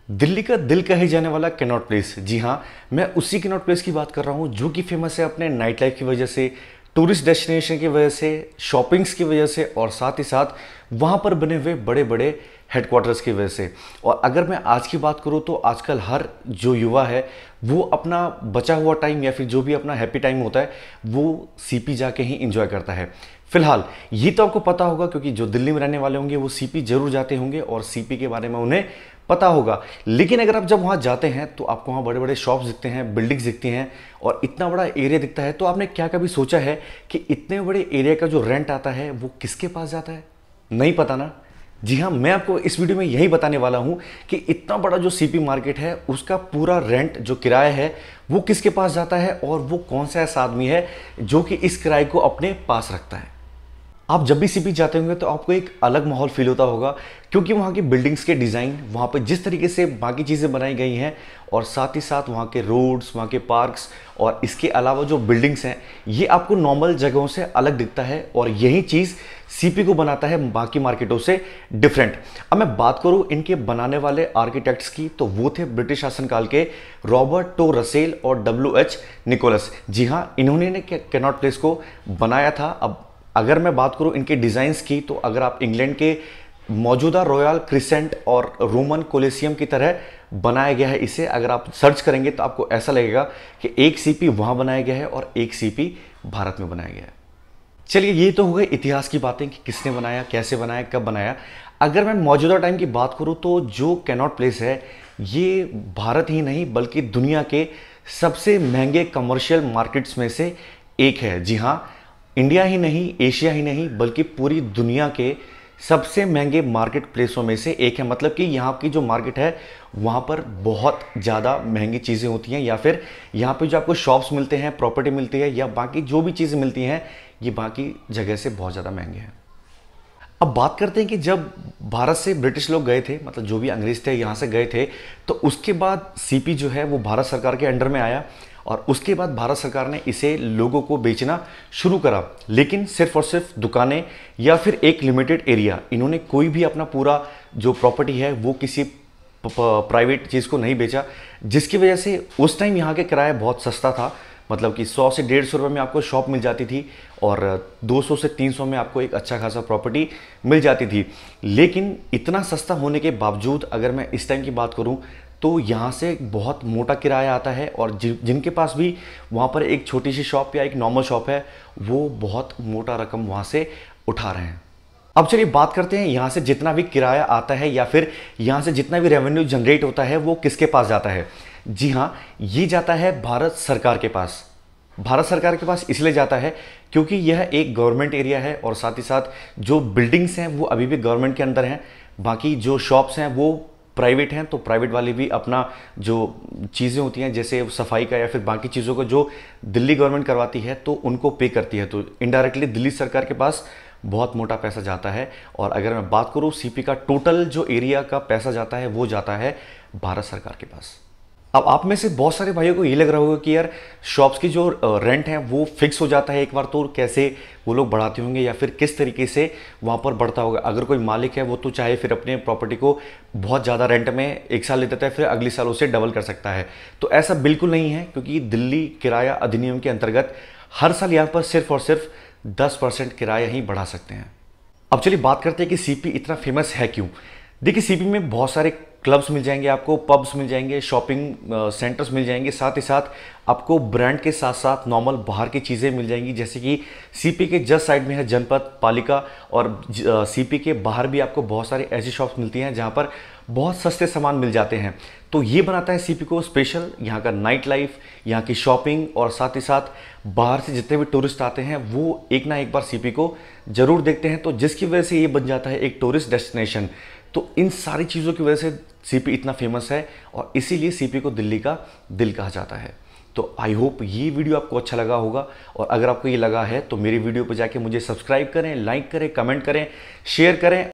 दिल्ली का दिल कहे जाने वाला कैनॉट प्लेस। जी हाँ, मैं उसी कैनॉट प्लेस की बात कर रहा हूँ जो कि फेमस है अपने नाइट लाइफ की वजह से, टूरिस्ट डेस्टिनेशन की वजह से, शॉपिंग्स की वजह से और साथ ही साथ वहाँ पर बने हुए बड़े बड़े हेडक्वार्टर्स की वजह से। और अगर मैं आज की बात करूँ तो आजकल हर जो युवा है वो अपना बचा हुआ टाइम या फिर जो भी अपना हैप्पी टाइम होता है वो सीपी जाके ही इंजॉय करता है। फिलहाल ये तो आपको पता होगा क्योंकि जो दिल्ली में रहने वाले होंगे वो सीपी जरूर जाते होंगे और सीपी के बारे में उन्हें पता होगा। लेकिन अगर आप जब वहाँ जाते हैं तो आपको वहाँ बड़े बड़े शॉप्स दिखते हैं, बिल्डिंग्स दिखती हैं और इतना बड़ा एरिया दिखता है, तो आपने क्या कभी सोचा है कि इतने बड़े एरिया का जो रेंट आता है वो किसके पास जाता है? नहीं पता ना? जी हाँ, मैं आपको इस वीडियो में यही बताने वाला हूँ कि इतना बड़ा जो सीपी मार्केट है उसका पूरा रेंट जो किराया है वो किसके पास जाता है और वो कौन सा ऐसा आदमी है जो कि इस किराए को अपने पास रखता है। आप जब भी सीपी जाते होंगे तो आपको एक अलग माहौल फील होता होगा क्योंकि वहाँ की बिल्डिंग्स के डिज़ाइन, वहाँ पे जिस तरीके से बाकी चीज़ें बनाई गई हैं और साथ ही साथ वहाँ के रोड्स, वहाँ के पार्क्स और इसके अलावा जो बिल्डिंग्स हैं ये आपको नॉर्मल जगहों से अलग दिखता है और यही चीज़ सीपी को बनाता है बाकी मार्केटों से डिफरेंट। अब मैं बात करूं इनके बनाने वाले आर्किटेक्ट्स की तो वो थे ब्रिटिश शासनकाल के रॉबर्ट टो रसेल और WH निकोलस। जी हाँ, इन्होंने कैनॉट प्लेस को बनाया था। अब अगर मैं बात करूं इनके डिज़ाइंस की तो अगर आप इंग्लैंड के मौजूदा रॉयल क्रिसेंट और रोमन कोलिसियम की तरह बनाया गया है इसे, अगर आप सर्च करेंगे तो आपको ऐसा लगेगा कि एक सीपी वहाँ बनाया गया है और एक सीपी भारत में बनाया गया है। चलिए, ये तो हो गए इतिहास की बातें कि किसने बनाया, कैसे बनाया, कब बनाया। अगर मैं मौजूदा टाइम की बात करूं तो जो कैनॉट प्लेस है ये भारत ही नहीं बल्कि दुनिया के सबसे महंगे कमर्शियल मार्केट्स में से एक है। जी हाँ, इंडिया ही नहीं, एशिया ही नहीं बल्कि पूरी दुनिया के सबसे महंगे मार्केट प्लेसों में से एक है। मतलब कि यहाँ की जो मार्केट है वहाँ पर बहुत ज़्यादा महंगी चीज़ें होती हैं या फिर यहाँ पे जो आपको शॉप्स मिलते हैं, प्रॉपर्टी मिलती है या बाकी जो भी चीज़ें मिलती हैं ये बाकी जगह से बहुत ज़्यादा महंगे हैं। अब बात करते हैं कि जब भारत से ब्रिटिश लोग गए थे, मतलब जो भी अंग्रेज थे यहाँ से गए थे, तो उसके बाद सीपी जो है वो भारत सरकार के अंडर में आया और उसके बाद भारत सरकार ने इसे लोगों को बेचना शुरू करा, लेकिन सिर्फ और सिर्फ दुकानें या फिर एक लिमिटेड एरिया। इन्होंने कोई भी अपना पूरा जो प्रॉपर्टी है वो किसी प्राइवेट चीज़ को नहीं बेचा, जिसकी वजह से उस टाइम यहाँ के किराया बहुत सस्ता था। मतलब कि 100 से 150 रुपये में आपको शॉप मिल जाती थी और 200 से 300 में आपको एक अच्छा खासा प्रॉपर्टी मिल जाती थी। लेकिन इतना सस्ता होने के बावजूद अगर मैं इस टाइम की बात करूं तो यहाँ से बहुत मोटा किराया आता है और जिनके पास भी वहाँ पर एक छोटी सी शॉप या एक नॉर्मल शॉप है वो बहुत मोटा रकम वहाँ से उठा रहे हैं। अब चलिए बात करते हैं यहाँ से जितना भी किराया आता है या फिर यहाँ से जितना भी रेवेन्यू जनरेट होता है वो किसके पास जाता है। जी हाँ, ये जाता है भारत सरकार के पास। भारत सरकार के पास इसलिए जाता है क्योंकि यह एक गवर्नमेंट एरिया है और साथ ही साथ जो बिल्डिंग्स हैं वो अभी भी गवर्नमेंट के अंदर हैं, बाकी जो शॉप्स हैं वो प्राइवेट हैं। तो प्राइवेट वाले भी अपना जो चीज़ें होती हैं जैसे सफाई का या फिर बाकी चीज़ों को जो दिल्ली गवर्नमेंट करवाती है तो उनको पे करती है, तो इनडायरेक्टली दिल्ली सरकार के पास बहुत मोटा पैसा जाता है। और अगर मैं बात करूँ सीपी का टोटल जो एरिया का पैसा जाता है वो जाता है भारत सरकार के पास। अब आप में से बहुत सारे भाइयों को ये लग रहा होगा कि यार शॉप्स की जो रेंट है वो फिक्स हो जाता है एक बार, तो कैसे वो लोग बढ़ाते होंगे या फिर किस तरीके से वहाँ पर बढ़ता होगा। अगर कोई मालिक है वो तो चाहे फिर अपने प्रॉपर्टी को बहुत ज़्यादा रेंट में एक साल ले देता है फिर अगले साल उसे डबल कर सकता है। तो ऐसा बिल्कुल नहीं है क्योंकि दिल्ली किराया अधिनियम के अंतर्गत हर साल यहाँ पर सिर्फ और सिर्फ 10% किराया ही बढ़ा सकते हैं। अब चलिए बात करते हैं कि सीपी इतना फेमस है क्यों। देखिए, सीपी में बहुत सारे क्लब्स मिल जाएंगे आपको, पब्स मिल जाएंगे, शॉपिंग सेंटर्स मिल जाएंगे, साथ ही साथ आपको ब्रांड के साथ साथ नॉर्मल बाहर की चीज़ें मिल जाएंगी। जैसे कि सीपी के जस्ट साइड में है जनपद पालिका और सीपी के बाहर भी आपको बहुत सारी ऐसी शॉप्स मिलती हैं जहां पर बहुत सस्ते सामान मिल जाते हैं। तो ये बनाता है सीपी को स्पेशल, यहाँ का नाइट लाइफ, यहाँ की शॉपिंग और साथ ही साथ बाहर से जितने भी टूरिस्ट आते हैं वो एक ना एक बार सीपी को ज़रूर देखते हैं, तो जिसकी वजह से ये बन जाता है एक टूरिस्ट डेस्टिनेशन। तो इन सारी चीज़ों की वजह से सीपी इतना फेमस है और इसीलिए सीपी को दिल्ली का दिल कहा जाता है। तो आई होप ये वीडियो आपको अच्छा लगा होगा और अगर आपको ये लगा है तो मेरी वीडियो पर जाके मुझे सब्सक्राइब करें, लाइक करें, कमेंट करें, शेयर करें।